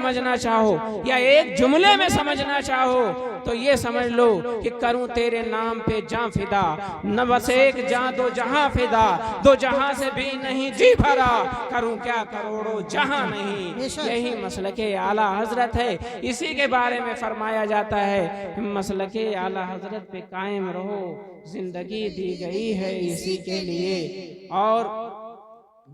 समझना चाहो या एक जुमले में समझना चाहो तो ये समझ लो कि करूं तेरे नाम पे जान फिदा, न बस एक जान दो जहां फिदा, दो जहां से भी नहीं जी भरा, करूं क्या करोड़ों जहां नहीं। यही मसलके आला हजरत है। इसी के बारे में फरमाया जाता है मसलके आला हजरत पे कायम रहो, जिंदगी दी गई है इसी के लिए। और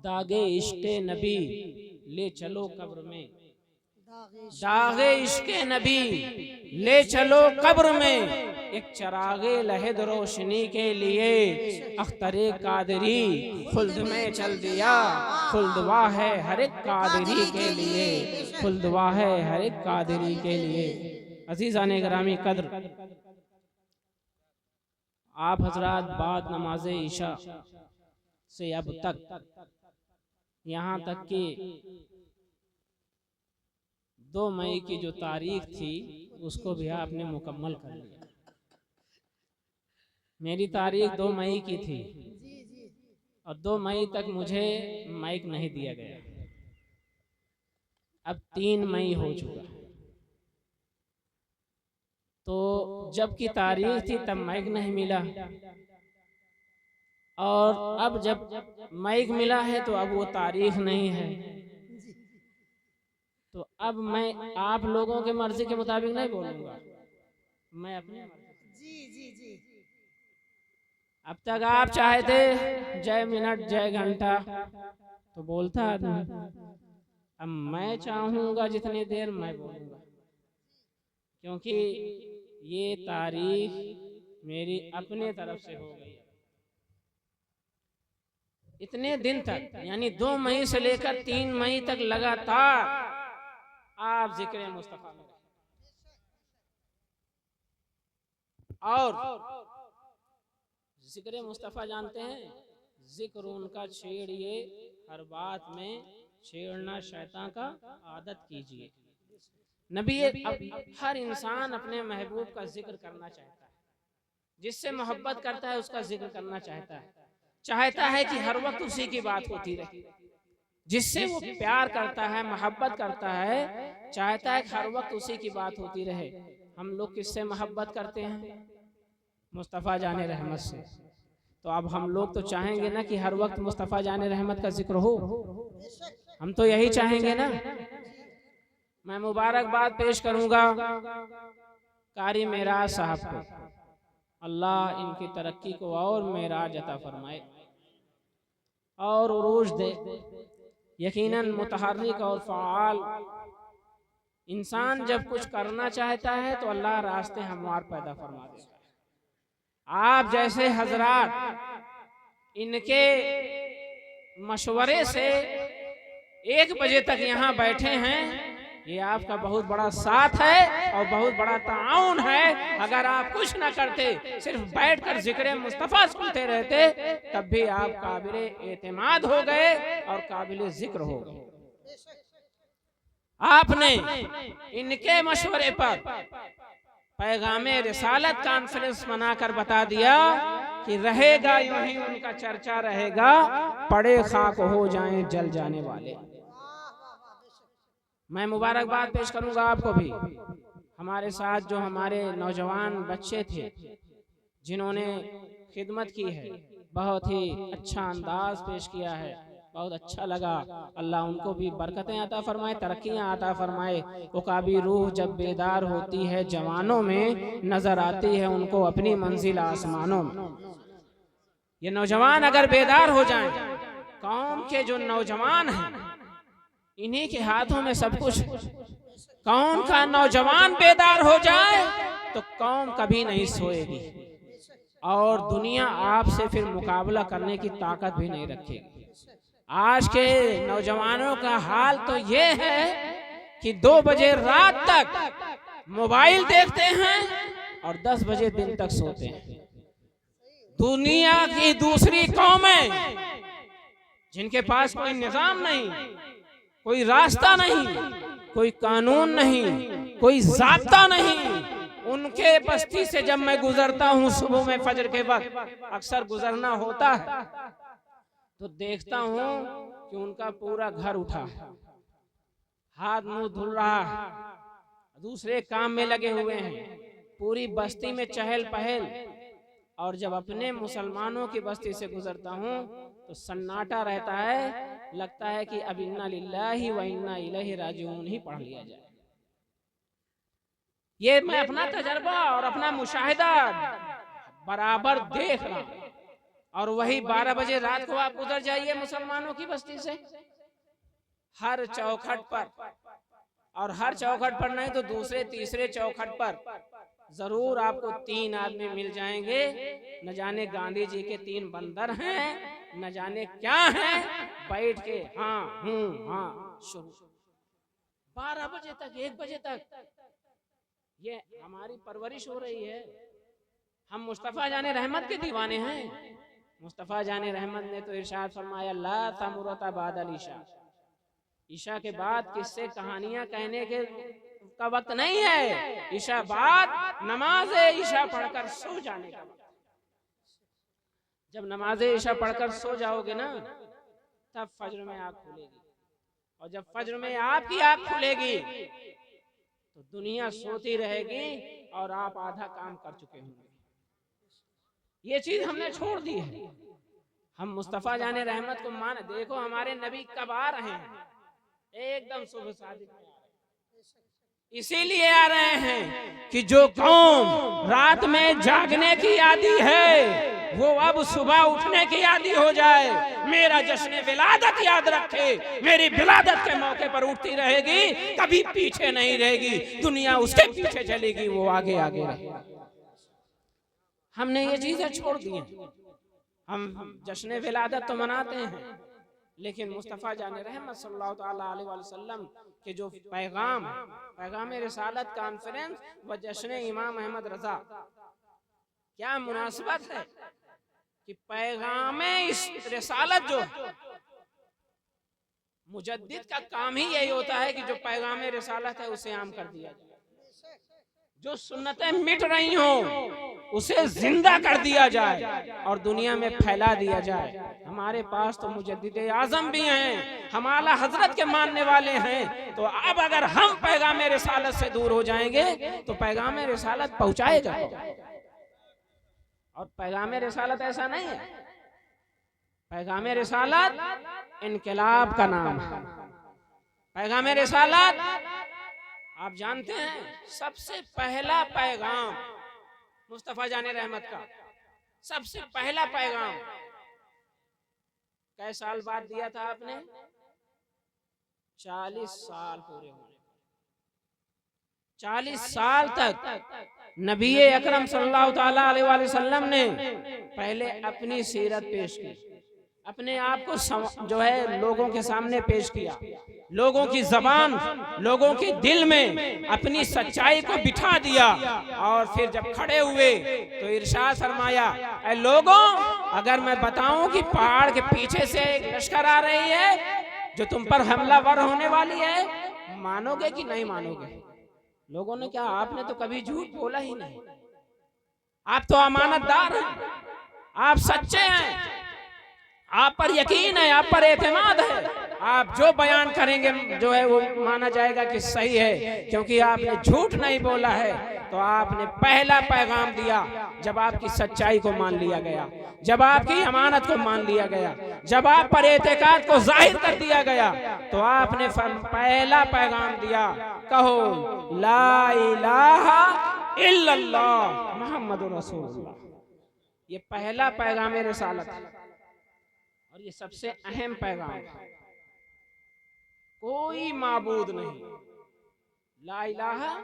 दागे इश्क़े नबी ले चलो कब्र में, दागे इश्क़े नबी ले चलो कब्र में, एक चरागे लहद रोशनी के लिए, अख्तरे कादरी खुल्द में चल दिया, खुल्दवा है हर एक कादरी के लिए, खुल्दवा है हर एक कादरी के लिए। अजीज़ाने गिरामी कद्र, आप हजरात बाद नमाज इशा से अब तक यहाँ तक कि 2 मई की जो तारीख थी उसको भी आपने मुकम्मल कर लिया। मेरी तारीख 2 मई की थी और 2 मई तक मुझे माइक नहीं दिया गया। अब 3 मई हो चुका, तो जब की तारीख थी तब माइक नहीं मिला, और अब जब माइक मिला है तो अब वो तारीख नहीं है। तो अब मैं आप लोगों के मर्जी के मुताबिक नहीं बोलूंगा, मैं अपने अब तक आप चाहे थे जय मिनट जय घंटा तो बोलता आदमी, अब मैं चाहूंगा जितनी देर मैं बोलूंगा, क्योंकि ये तारीख मेरी अपने तरफ से हो गई। इतने दिन तक यानी 2 मई से लेकर 3 मई तक लगातार आप जिक्र मुस्तफा में, और जिक्र मुस्तफा जानते हैं, जिक्र उनका छेड़िए, हर बात में छेड़ना शैतान का आदत कीजिए। नबी हर इंसान अपने महबूब का जिक्र करना चाहता है, जिससे मोहब्बत करता है उसका जिक्र करना चाहता है कि हर वक्त उसी की बात होती रहे। जिससे वो प्यार करता है, मोहब्बत करता है, चाहता है कि हर वक्त उसी की बात होती रहे। हम लोग किससे मोहब्बत करते हैं? मुस्तफ़ा जाने रहमत से। तो अब हम लोग तो चाहेंगे ना कि हर वक्त मुस्तफ़ा जाने रहमत का जिक्र हो, हम तो यही चाहेंगे ना। मैं मुबारकबाद पेश करूंगा कारी मेराज साहब को, अल्लाह इनकी तरक्की को और मेराज अता फरमाए और उरूज दे। यकीनन मुतहर्रिक और फ़आल इंसान जब कुछ करना चाहता है तो अल्लाह रास्ते हमवार पैदा फरमा देता है। आप जैसे हजरात इनके मशवरे से 1 बजे तक यहाँ बैठे हैं, ये आपका बहुत बड़ा साथ है और बहुत बड़ा ताउन है। अगर आप कुछ ना करते, सिर्फ बैठकर जिक्र मुस्तफ़ा सुनते रहते, तब भी आप काबिल एतमाद हो गए और काबिल जिक्र हो गए। आपने इनके मशवरे पर पैगामे रिसालत कॉन्फ्रेंस बनाकर बता दिया कि रहेगा यूं ही उनका चर्चा रहेगा, पड़े खाक हो जाएं जल जाने वाले। मैं मुबारकबाद पेश करूंगा आपको भी, हमारे साथ जो हमारे नौजवान बच्चे थे जिन्होंने खिदमत की है, बहुत ही अच्छा अंदाज पेश किया है, बहुत अच्छा लगा। अल्लाह उनको भी बरकतें अता फरमाए, तरक्कियां अता फरमाए। उकाबी रूह जब बेदार होती है जवानों में, नजर आती है उनको अपनी मंजिल आसमानों में। ये नौजवान अगर बेदार हो जाएं, कौम के जो नौजवान हैं इन्हीं के हाथों में सब कुछ। कौम का नौजवान बेदार हो जाए तो कौम कभी नहीं सोएगी और दुनिया आपसे फिर मुकाबला करने की ताकत भी नहीं रखेगी। आज के नौजवानों का हाल तो ये है कि 2 बजे रात तक मोबाइल देखते हैं और 10 बजे दिन तक सोते हैं। दुनिया की दूसरी कौमें जिनके पास कोई निजाम नहीं, कोई रास्ता नहीं, कोई कानून नहीं, कोई ज़ाब्ता नहीं, उनके बस्ती से जब मैं गुजरता हूँ सुबह में फजर के वक्त, अक्सर गुजरना होता है, तो देखता हूँ कि उनका पूरा घर उठा है, हाथ मुंह धुल रहा है, दूसरे काम में लगे हुए हैं, पूरी बस्ती में चहल पहल, और जब अपने मुसलमानों की बस्ती से गुजरता हूँ तो सन्नाटा रहता है, लगता है कि अब इन्ना लिल्लाहि व इन्ना इलैहि राजिऊन ही पढ़ लिया जाए। ये मैं अपना तजर्बा और अपना मुशाहिदा बराबर देख रहा हूं। और वही 12 बजे रात को आप उधर जाइए मुसलमानों की बस्ती से, हर चौखट पर, और हर चौखट पर नहीं तो दूसरे तीसरे चौखट पर जरूर आपको 3 आदमी मिल जाएंगे। न जाने गांधी जी के 3 बंदर हैं, न जाने क्या हैं, बैठ के हाँ हाँ शुरू 12 बजे तक, 1 बजे तक। ये हमारी परवरिश हो रही है। हम मुस्तफा जाने रहमत के दीवाने हैं। मुस्तफा जाने रहमत ने तो इरशाद फरमाया, ला तमुरता बादल ईशा, ईशा के बाद किससे कहानियां कहने के का वक्त नहीं है। ईशा बाद नमाज ईशा पढ़कर सो जाने का वक्त। जब नमाज ईशा पढ़कर सो जाओगे ना, तब फज्र में आँख खुलेगी, और जब फज्र में आपकी आँख खुलेगी तो दुनिया सोती रहेगी और आप आधा काम कर चुके होंगे। ये चीज हमने छोड़ दी है। हम मुस्तफा जाने रहमत को मान, देखो हमारे नबी कब आ रहे हैं, एकदम सुबह सादिक में आ रहे हैं। इसीलिए आ रहे हैं कि जो कौम रात में जागने की आदी है वो अब सुबह उठने की आदी हो जाए। मेरा जश्न विलादत याद रखे, मेरी विलादत के मौके पर उठती रहेगी, कभी पीछे नहीं रहेगी, दुनिया उसके पीछे चलेगी, वो आगे आगे रहेगी। हमने ये चीजें छोड़ दी हैं। हम जश्न विलादत तो मनाते हैं, लेकिन मुस्तफ़ा जाने रहमत सल्लल्लाहु ताला अलैहि वसल्लम के जो पैगाम रिसालत कॉन्फ्रेंस व जश्न इमाम अहमद रजा, क्या मुनासिबत है कि पैगाम इस रिसालत जो मुजद्दिद का काम ही यही होता है कि जो पैगाम रिसालत है उसे आम कर दिया जाए, जो सुन्नतें मिट रही हों उसे जिंदा कर दिया जाए और दुनिया में फैला दिया जाए। हमारे पास तो मुजद्दिद आजम भी हैं, हम आला हजरत के मानने वाले हैं, तो अब अगर हम पैगाम रिसालत से दूर हो जाएंगे तो पैगाम रिसालत पहुंचाएगा। और पैगाम रिसालत ऐसा नहीं है, पैगाम रिसालत इनकलाब का नाम है। पैगाम रिसालत आप जानते हैं, सबसे पहला पैगाम मुस्तफा जाने रहमत का, सबसे पहला पैगाम कै साल बाद दिया था आपने? 40 साल पूरे होने, 40 साल तक नबी अकरम सल्लल्लाहु ताला अलैहि वसल्लम ने पहले अपनी सीरत पेश की, अपने आप को जो है लोगों के सामने पेश किया, लोगों की जबान, लोगों के दिल में अपनी सच्चाई को बिठा दिया, और फिर जब खड़े हुए तो इरशाद फरमाया, ऐ लोगों, अगर मैं बताऊं कि पहाड़ के पीछे से एक लश्कर आ रही है जो तुम पर हमलावर होने वाली है, मानोगे कि नहीं मानोगे? लोगों ने कहा, आपने तो कभी झूठ बोला ही नहीं, आप तो अमानतदार हैं, आप सच्चे हैं, आप पर यकीन है, आप पर एतमाद है, आप जो बयान करेंगे जो है वो माना जाएगा कि सही है, क्योंकि आपने झूठ नहीं बोला है। तो आपने पहला पैगाम दिया जब आपकी सच्चाई को मान लिया गया, जब आपकी अमानत को मान लिया गया, जब आप पर एतकाद को जाहिर कर दिया गया, तो आपने पहला पैगाम दिया, कहो ला इलाहा इल्लल्लाह मुहम्मदुर रसूलुल्लाह। ये पहला पैगाम रिसालत है और ये सबसे अहम पैगाम है। कोई माबूद नहीं, ला इलाहा,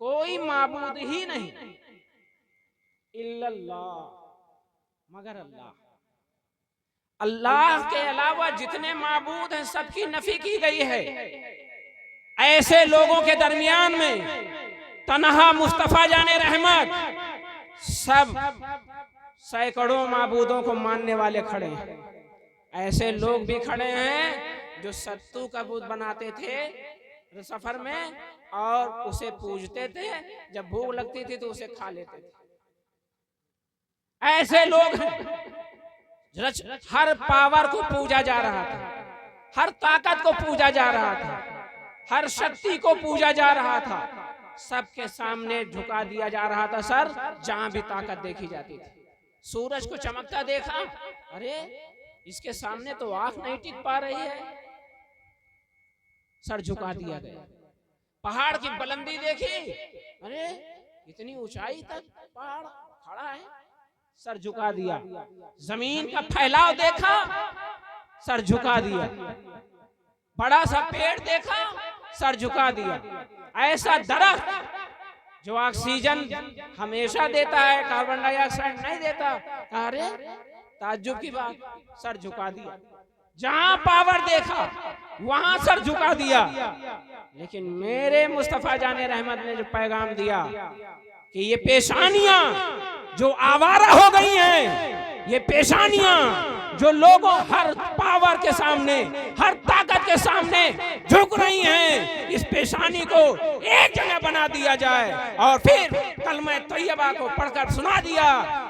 कोई माबूद ही नहीं, इल्लल्लाह, मगर अल्लाह। अल्लाह के अलावा जितने माबूद हैं सबकी नफी की गई है। ऐसे लोगों के दरमियान में तन्हा मुस्तफा जाने रहमत सब सैकड़ों माबूदों को मानने वाले खड़े हैं। ऐसे लोग भी खड़े हैं जो सत्तू का बुत बनाते थे सफर में और उसे पूजते थे, जब भूख लगती थी तो उसे खा लेते थे। ऐसे लोग हर पावर को पूजा जा रहा था, हर ताकत को पूजा जा रहा था, हर शक्ति को पूजा जा रहा था, सबके सामने झुका दिया जा रहा था सर, जहां भी ताकत देखी जाती थी। सूरज को चमकता देखा, अरे इसके सामने तो आंख नहीं टिक पा रही है, सर झुका दिया गया। पहाड़ की बुलंदी देखी, अरे इतनी ऊंचाई तक पहाड़ खड़ा है, सर झुका दिया। जमीन का फैलाव देखा, सर झुका दिया। बड़ा सा पेड़ देखा, सर झुका दिया। ऐसा दरख्त जो ऑक्सीजन हमेशा देता है, कार्बन डाइऑक्साइड नहीं देता, अरे ताज्जुब की बात, सर झुका दिया। जहां पावर देखा वहां सर झुका दिया। लेकिन मेरे मुस्तफा जाने रहमत ने जो पैगाम दिया कि ये पेशानियां जो आवारा हो गई हैं, ये पेशानियां जो लोगों हर पावर के सामने, हर ताकत के सामने झुक रही हैं, इस पेशानी को एक जगह बना दिया जाए और फिर कलमा तैयबा को पढ़कर सुना दिया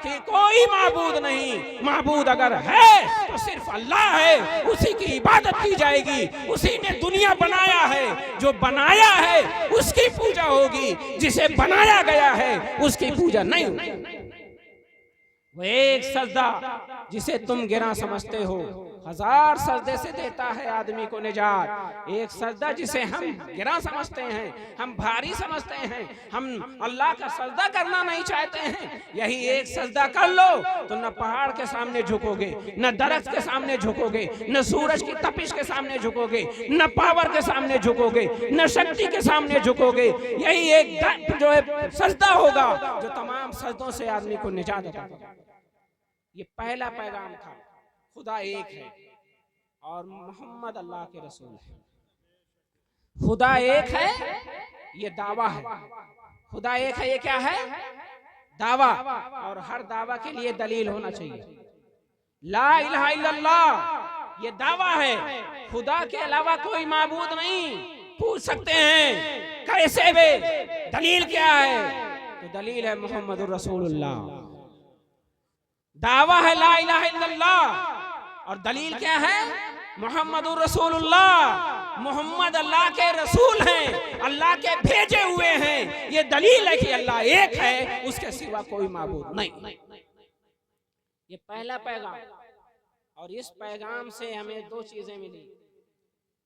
कि कोई माबूद नहीं, माबूद अगर है तो सिर्फ अल्लाह है, उसी की इबादत की जाएगी, उसी ने दुनिया बनाया है, जो बनाया है उसकी पूजा होगी, जिसे बनाया गया है उसकी पूजा नहीं होगी। वो एक सजदा जिसे तुम गिरा समझते हो, 1000 सजदे से देता है आदमी को निजात। एक सजदा जिसे हम गिरा समझते हैं, हम भारी समझते हैं, हम अल्लाह का सजदा करना नहीं चाहते हैं, यही एक सजदा कर लो तो न पहाड़ के सामने झुकोगे, न दरख्त के सामने झुकोगे, न सूरज की तपिश के सामने झुकोगे, न पावर के सामने झुकोगे, न शक्ति के सामने झुकोगे। यही एक जो है सजदा होगा जो तमाम सजदों से आदमी को निजात देता है। ये पहला पैगाम था, खुदा एक है और मोहम्मद अल्लाह के रसूल है। खुदा एक है, ये दावा है। खुदा एक है, ये क्या है? दावा। और हर दावा के लिए दलील होना चाहिए। ला इलाहा इल्लल्लाह ये दावा है, खुदा के अलावा कोई माबूद नहीं। पूछ सकते हैं कैसे वे, दलील क्या है? तो दलील है मोहम्मदुर रसूलुल्लाह। दावा है ला इलाहा इल्लल्लाह और दलील क्या है? मोहम्मदुर रसूलुल्लाह। मोहम्मद अल्लाह के रसूल हैं, अल्लाह के भेजे हुए हैं। ये दलील है कि अल्लाह एक है, उसके सिवा कोई माबूद नहीं। ये पहला पैगाम। और इस पैगाम से हमें दो चीजें मिली।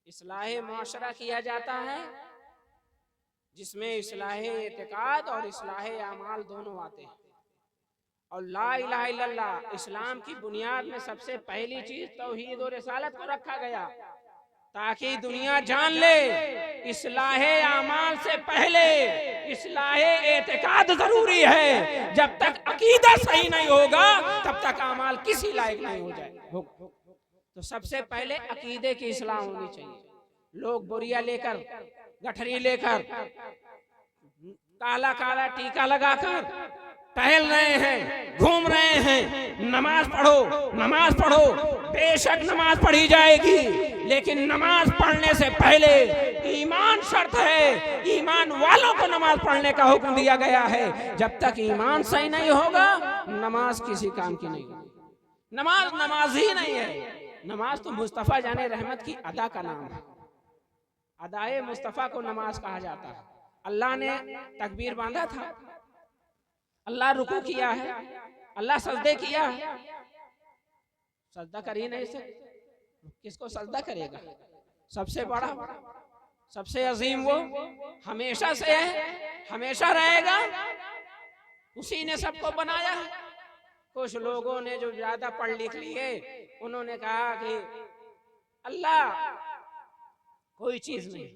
इस्लाहे मुआशरा किया जाता है, जिसमें इस्लाहे एतिकाद और इस्लाहे अमाल दोनों आते हैं। और ला इलाहा इल्लल्लाह इस्लाम की बुनियाद में सबसे पहली चीज तौहीद और रिसालत को रखा गया, ताकि दुनिया जान ले इस्लाहे आमाल से पहले इस्लाहे एतिकाद जरूरी है। जब तक अकीदा सही नहीं होगा तब तक आमाल किसी लायक नहीं हो जाए। तो सबसे पहले अकीदे की इस्लाह होनी चाहिए। लोग बोरिया लेकर, गठरी लेकर, काला काला टीका लगाकर टहल रहे हैं, घूम रहे हैं। नमाज पढ़ो, नमाज पढ़ो। बेशक नमाज पढ़ी जाएगी, लेकिन नमाज पढ़ने से पहले ईमान शर्त है। ईमान वालों को नमाज पढ़ने का हुक्म दिया गया है। जब तक ईमान सही नहीं होगा नमाज किसी काम की नहीं। नमाज नमाज ही नहीं है। नमाज तो मुस्तफा जाने रहमत की अदा का नाम है। अदाए मुस्तफा को नमाज कहा जाता है। अल्लाह ने तकबीर बांधा था, अल्लाह रुकू किया है, अल्लाह सजदे किया है। सजदा कर ही नहीं सकते, किसको सजदा करेगा? सबसे बड़ा, सबसे अजीम वो हमेशा से है, हमेशा रहेगा, उसी ने सबको बनाया है। कुछ लोगों ने जो ज्यादा पढ़ लिख लिए उन्होंने कहा कि अल्लाह कोई चीज नहीं,